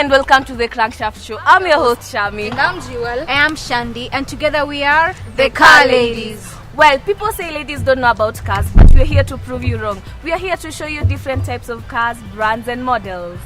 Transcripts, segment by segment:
and welcome to the Crankshaft Show. I'm your host, Shami. And I'm Jewel. And I'm Shandi, and together we are the Car Ladies. Well, people say ladies don't know about cars, but we're here to prove you wrong. We are here to show you different types of cars, brands and models.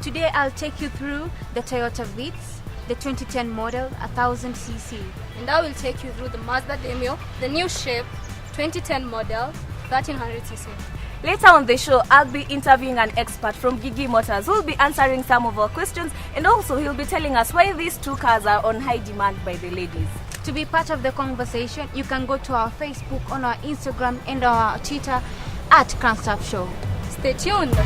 Today I'll take you through the Toyota Vitz, the 2010 model, 1000cc. And I will take you through the Mazda Demio, the new shape, 2010 model, 1300cc. Later on the show, I'll be interviewing an expert from Gigi Motors who will be answering some of our questions, and also he'll be telling us why these two cars are on high demand by the ladies. To be part of the conversation, you can go to our Facebook, on our Instagram and our Twitter at Crankshaft Show. Stay tuned.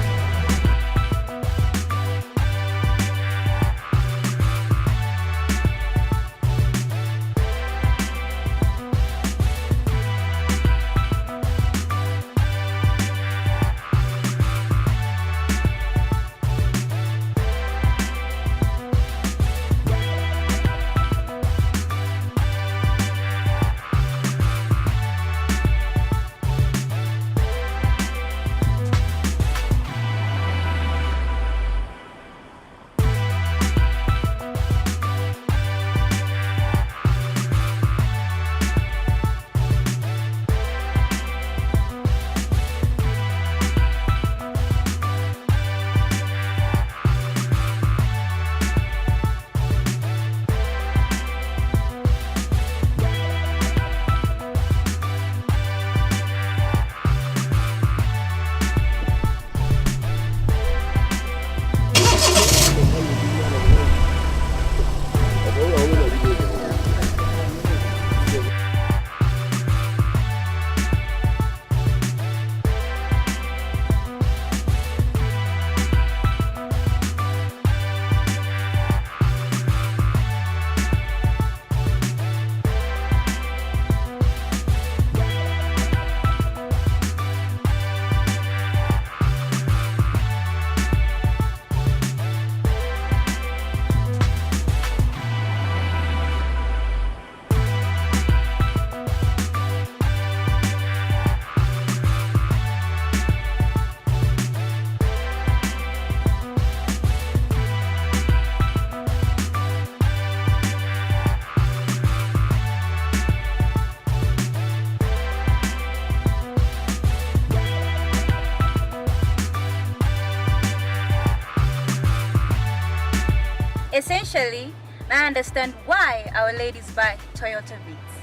Essentially, I understand why our ladies buy Toyota Vitz.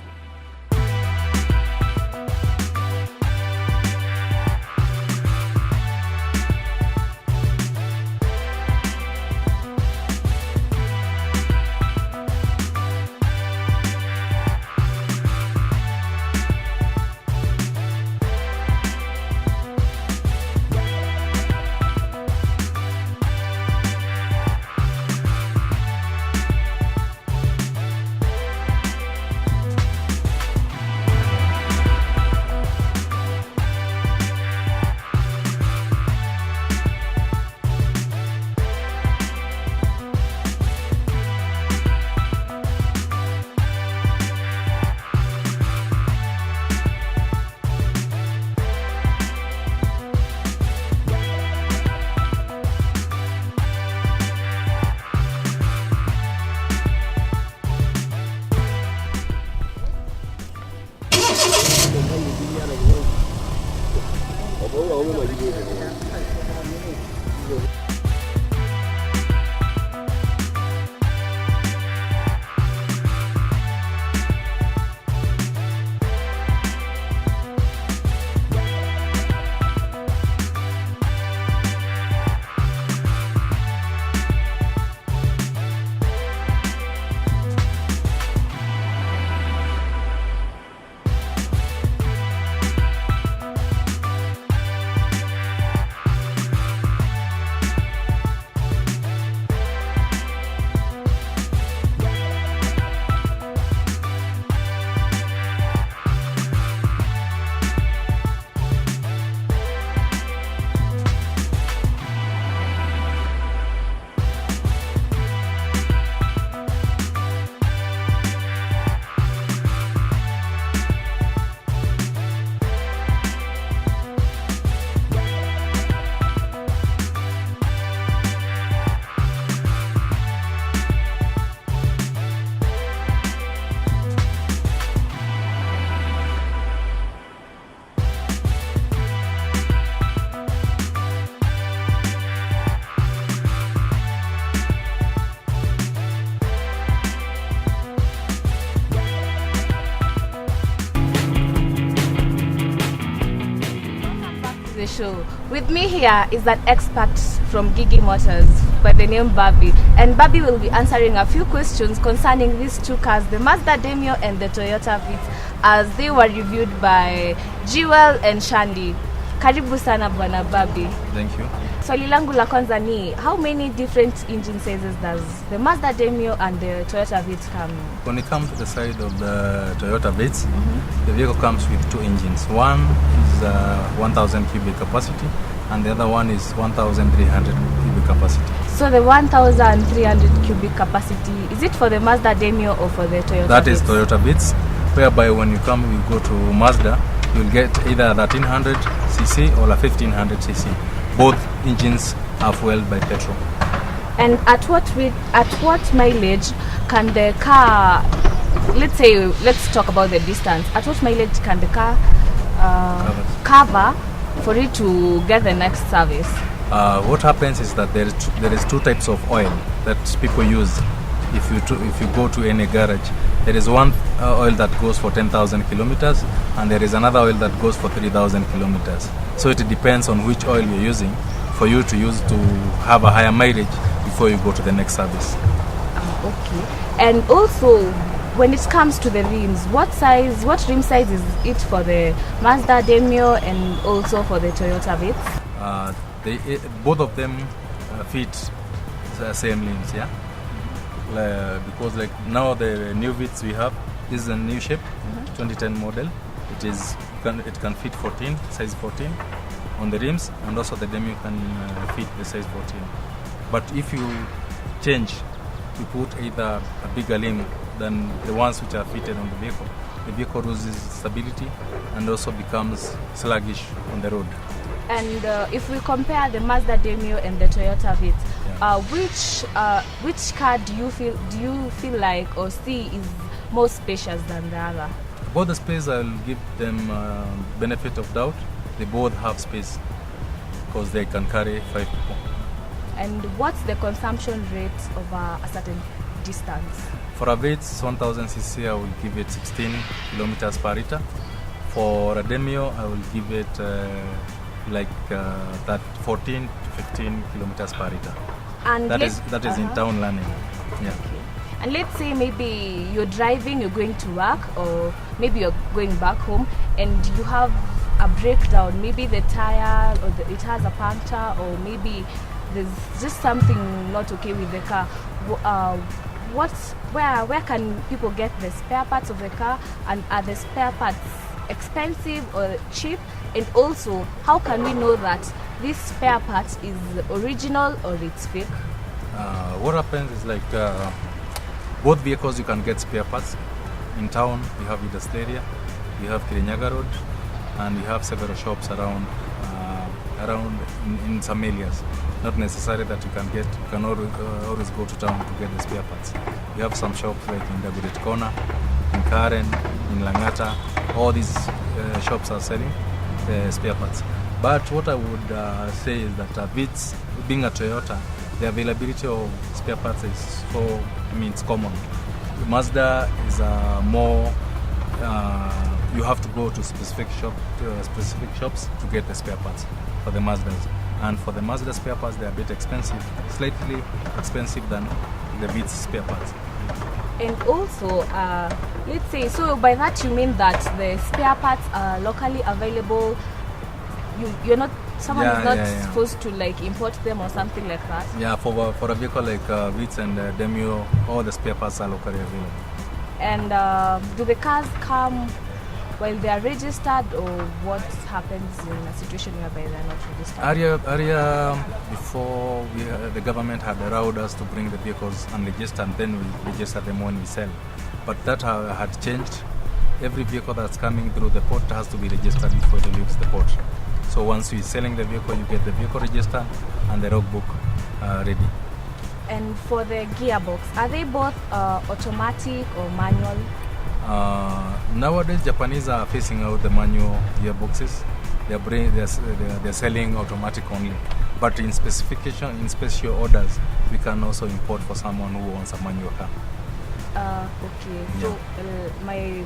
the show. With me here is an expert from Gigi Motors by the name Barbie. And Barbie will be answering a few questions concerning these two cars, the Mazda Demio and the Toyota Vitz, as they were reviewed by Jewel and Shandy. Karibu sana bwana Barbie. Thank you. Swali langu la kwanza ni, how many different engine sizes does the Mazda Demio and the Toyota Vitz come? When it comes to the side of the Toyota Vitz, the vehicle comes with two engines. One is 1,000 cubic capacity, and the other one is 1,300 cubic capacity. So the 1,300 cubic capacity, is it for the Mazda Demio or for the Toyota That Vitz? is Toyota Vitz, whereby when you go to Mazda, you'll get either 1,300 cc or a 1,500 cc. Both engines are fueled by petrol. And at what mileage can the car, let's talk about the distance. At what mileage can the car cover for it to get the next service? What happens is that there is two types of oil that people use if you go to any garage. There is one oil that goes for 10,000 kilometers, and there is another oil that goes for 3,000 kilometers. So it depends on which oil you're using for you to use to have a higher mileage before you go to the next service. Okay. And also, when it comes to the rims, what rim size is it for the Mazda Demio and also for the Toyota Vitz? Both of them fit the same rims, yeah. Because like now the new Vitz we have, this is a new shape, 2010 model. It can fit 14, size 14 on the rims, and also the Demio can fit the size 14. But if you change, you put either a bigger rim than the ones which are fitted on the vehicle loses stability and also becomes sluggish on the road. And if we compare the Mazda Demio and the Toyota Vitz, which car do you feel like or see is more spacious than the other? About the space, I'll give them benefit of doubt. They both have space because they can carry 5 people. And what's the consumption rate over a certain distance? For a Vitz 1000 cc, I will give it 16 kilometers per liter. For a Demio, I will give it that 14 to 15 kilometers per liter. And that is in town learning. Yeah. Okay. And let's say maybe you're driving, you're going to work, or maybe you're going back home, and you have a breakdown. Maybe the tire or it has a puncture, or maybe there's just something not okay with the car. Where can people get the spare parts of the car, and are the spare parts expensive or cheap? And also, how can we know that this spare part is original or it's fake? What happens is both vehicles you can get spare parts. In town, we have Idasteria, we have Kirinyaga Road, and we have several shops around in some areas. Not necessary that you can always go to town to get the spare parts. We have some shops like in Dagudet Corner, in Karen, in Langata. All these shops are selling spare parts. But what I would say is that Vitz, being a Toyota, the availability of spare parts is it's common. Mazda is more. You have to go to specific shops to get the spare parts for the Mazdas. And for the Mazda spare parts, they are a bit expensive, slightly expensive than the Vitz spare parts. And also, let's say, so by that you mean that the spare parts are locally available. Someone is not supposed to import them or something like that. Yeah, for a vehicle like Vitz and Demio, all the spare parts are locally available. And do the cars come while they are registered, or what happens in a situation whereby they are not registered? Earlier, before the government had allowed us to bring the vehicles unregistered, and then we register them when we sell. But that had changed. Every vehicle that's coming through the port has to be registered before it leaves the port. So once you're selling the vehicle, you get the vehicle registered and the logbook ready. And for the gearbox, are they both automatic or manual? Nowadays, Japanese are phasing out the manual gearboxes. They're selling automatic only. But in special orders, we can also import for someone who wants a manual car. Okay. Yeah. So my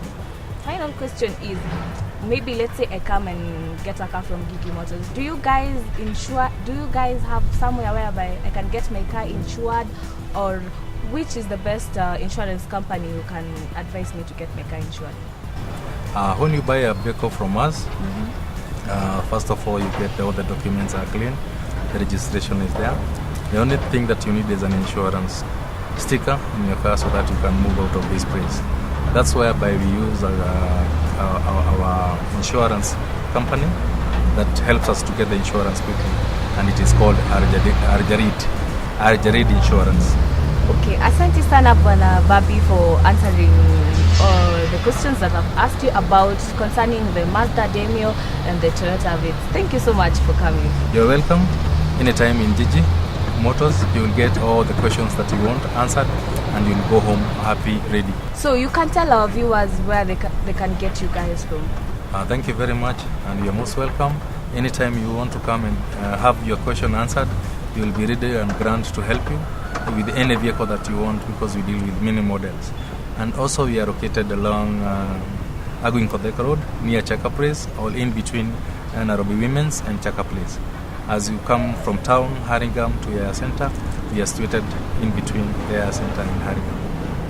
final question is, maybe let's say I come and get a car from Gigi Motors. Do you guys insure? Do you guys have somewhere whereby I can get my car insured, or which is the best insurance company you can advise me to get my car insured? When you buy a vehicle from us, first of all, you get all the documents are clean, the registration is there. The only thing that you need is an insurance sticker in your car so that you can move out of this place. That's whereby we use our insurance company that helps us to get the insurance quickly, and it is called Arjarid Insurance. Okay, asante sana Bwana Bobby for answering the questions that I've asked you about concerning the Mazda Demio and the Toyota Vitz. Thank you so much for coming. You're welcome. Anytime in Gigi Motors, you will get all the questions that you want answered, and you'll go home happy, ready. So you can tell our viewers where they can get you guys from. Thank you very much, and you're most welcome. Anytime you want to come and have your question answered, you will be ready and grand to help you with any vehicle that you want, because we deal with many models. And also we are located along Aguin Kodek Road near Chaka Place, or in between Nairobi Women's and Chaka Place. As you come from town, Haringam to Yaya Center, we are situated in between Yaya Center and Haringam.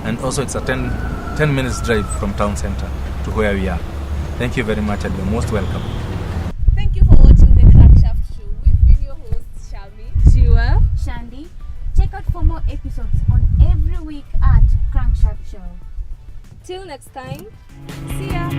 And also it's a 10 minutes drive from town center to where we are. Thank you very much, and you're most welcome. Thank you for watching the Crankshaft Show. We've been your hosts, Shami, Shiwa, Shandy. Check out for more episodes on every week at Crankshaft Show. Till next time, see ya.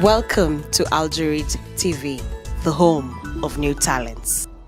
Welcome to Algerit TV, the home of new talents.